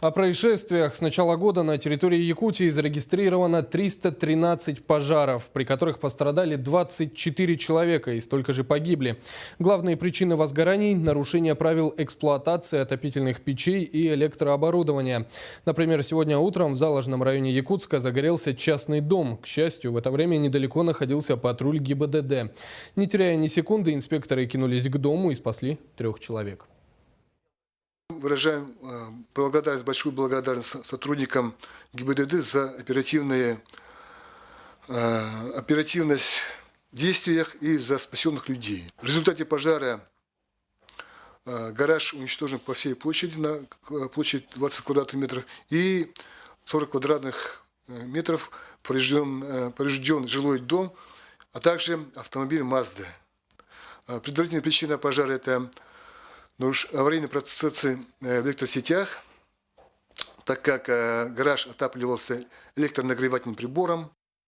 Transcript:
О происшествиях с начала года на территории Якутии зарегистрировано 313 пожаров, при которых пострадали 24 человека и столько же погибли. Главные причины возгораний – нарушение правил эксплуатации отопительных печей и электрооборудования. Например, сегодня утром в Заложном районе Якутска загорелся частный дом. К счастью, в это время недалеко находился патруль ГИБДД. Не теряя ни секунды, инспекторы кинулись к дому и спасли 3 человек. Выражаем благодарность, большую благодарность сотрудникам ГИБДД за оперативность в действиях и за спасенных людей. В результате пожара гараж уничтожен по всей площади, на площадь 20 квадратных метров, и 40 квадратных метров поврежден жилой дом, а также автомобиль Mazda. Предварительная причина пожара – это аварийные процессы в электросетях, так как гараж отапливался электронагревательным прибором.